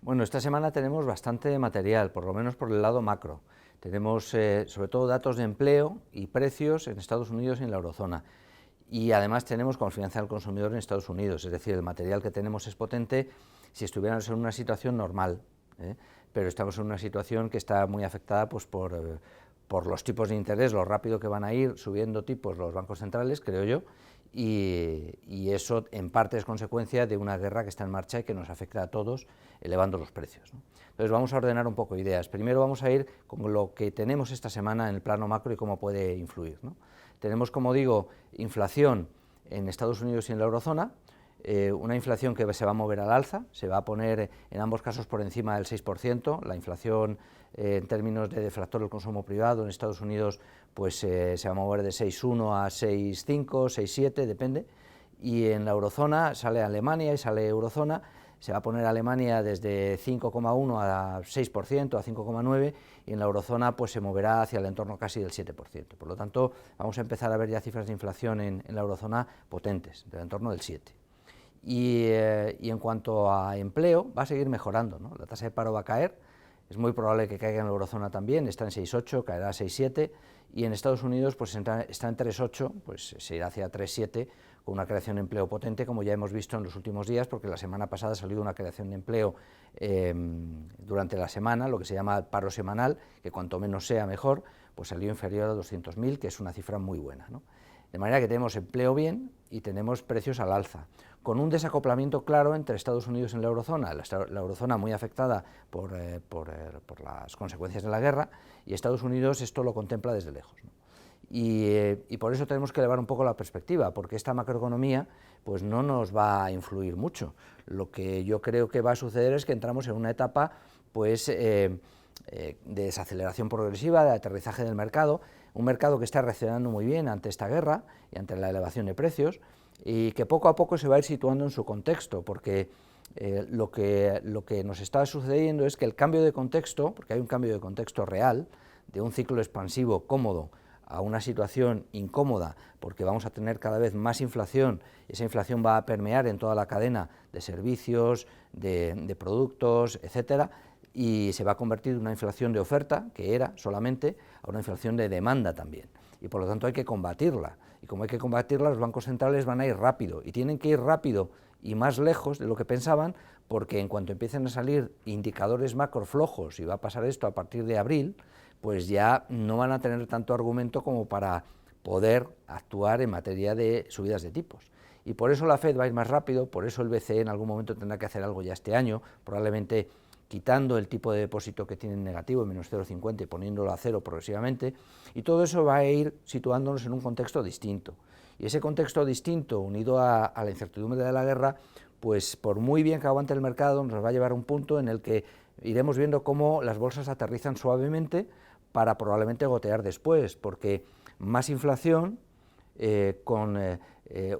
Bueno, esta semana tenemos bastante material, por lo menos por el lado macro. Tenemos sobre todo datos de empleo y precios en Estados Unidos y en la eurozona. Y además tenemos confianza del consumidor en Estados Unidos, es decir, el material que tenemos es potente si estuviéramos en una situación normal, pero estamos en una situación que está muy afectada pues, por los tipos de interés, lo rápido que van a ir subiendo tipos los bancos centrales, creo yo, y eso en parte es consecuencia de una guerra que está en marcha y que nos afecta a todos, elevando los precios, ¿no? Entonces vamos a ordenar un poco ideas. Primero vamos a ir con lo que tenemos esta semana en el plano macro y cómo puede influir, ¿no? Tenemos, como digo, inflación en Estados Unidos y en la eurozona, una inflación que se va a mover al alza, se va a poner en ambos casos por encima del 6%, la inflación en términos de deflactor del consumo privado en Estados Unidos pues se va a mover de 6,1 a 6,5, 6,7, depende, y en la eurozona sale Alemania y sale eurozona, se va a poner Alemania desde 5,1 a 6%, a 5,9, y en la eurozona pues se moverá hacia el entorno casi del 7%. Por lo tanto, vamos a empezar a ver ya cifras de inflación en la eurozona potentes, del entorno del 7%. Y en cuanto a empleo, va a seguir mejorando, ¿no? La tasa de paro va a caer, es muy probable que caiga en la eurozona también, está en 6,8, caerá a 6,7, y en Estados Unidos pues está en 3,8, pues se irá hacia 3,7, con una creación de empleo potente, como ya hemos visto en los últimos días, porque la semana pasada ha salido una creación de empleo durante la semana, lo que se llama paro semanal, que cuanto menos sea mejor, pues salió inferior a 200.000, que es una cifra muy buena, ¿no? De manera que tenemos empleo bien y tenemos precios al alza, con un desacoplamiento claro entre Estados Unidos y la eurozona muy afectada por las consecuencias de la guerra, y Estados Unidos esto lo contempla desde lejos, ¿no? Y por eso tenemos que elevar un poco la perspectiva, porque esta macroeconomía pues no nos va a influir mucho. Lo que yo creo que va a suceder es que entramos en una etapa pues, de desaceleración progresiva, de aterrizaje del mercado, un mercado que está reaccionando muy bien ante esta guerra y ante la elevación de precios, y que poco a poco se va a ir situando en su contexto, porque lo que nos está sucediendo es que el cambio de contexto, porque hay un cambio de contexto real, de un ciclo expansivo cómodo a una situación incómoda, porque vamos a tener cada vez más inflación, y esa inflación va a permear en toda la cadena de servicios, de productos, etcétera, y se va a convertir de una inflación de oferta, que era solamente, a una inflación de demanda también, y por lo tanto hay que combatirla, y como hay que combatirla, los bancos centrales van a ir rápido, y tienen que ir rápido y más lejos de lo que pensaban, porque en cuanto empiecen a salir indicadores macro flojos, y va a pasar esto a partir de abril, pues ya no van a tener tanto argumento como para poder actuar en materia de subidas de tipos. Y por eso la Fed va a ir más rápido, por eso el BCE en algún momento tendrá que hacer algo ya este año, probablemente quitando el tipo de depósito que tienen negativo, menos 0,50, y poniéndolo a cero progresivamente, y todo eso va a ir situándonos en un contexto distinto. Y ese contexto distinto, unido a la incertidumbre de la guerra, pues por muy bien que aguante el mercado, nos va a llevar a un punto en el que iremos viendo cómo las bolsas aterrizan suavemente, para probablemente gotear después, porque más inflación con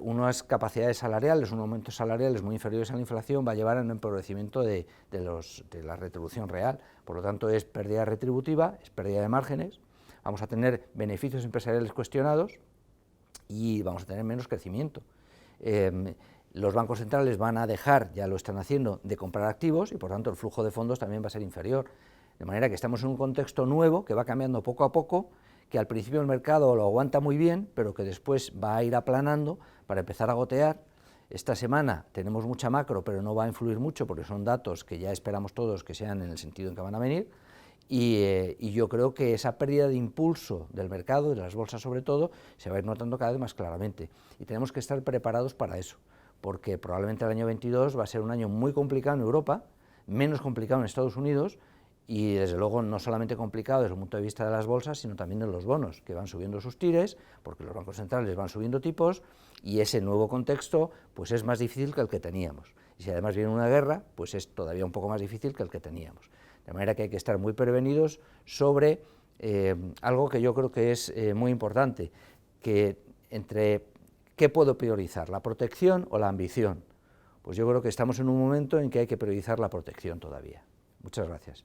unas capacidades salariales, unos aumentos salariales muy inferiores a la inflación, va a llevar a un empobrecimiento de la retribución real. Por lo tanto, es pérdida retributiva, es pérdida de márgenes, vamos a tener beneficios empresariales cuestionados y vamos a tener menos crecimiento. Los bancos centrales van a dejar, ya lo están haciendo, de comprar activos, y por tanto el flujo de fondos también va a ser inferior. De manera que estamos en un contexto nuevo que va cambiando poco a poco, que al principio el mercado lo aguanta muy bien, pero que después va a ir aplanando para empezar a gotear. Esta semana tenemos mucha macro, pero no va a influir mucho porque son datos que ya esperamos todos que sean en el sentido en que van a venir, y yo creo que esa pérdida de impulso del mercado, de las bolsas sobre todo, se va a ir notando cada vez más claramente, y tenemos que estar preparados para eso, porque probablemente el año 22 va a ser un año muy complicado en Europa, menos complicado en Estados Unidos, y desde luego no solamente complicado desde el punto de vista de las bolsas, sino también de los bonos, que van subiendo sus tires, porque los bancos centrales van subiendo tipos, y ese nuevo contexto pues es más difícil que el que teníamos. Y si además viene una guerra, pues es todavía un poco más difícil que el que teníamos. De manera que hay que estar muy prevenidos sobre algo que yo creo que es muy importante, que entre ¿qué puedo priorizar, la protección o la ambición? Pues yo creo que estamos en un momento en que hay que priorizar la protección todavía. Muchas gracias.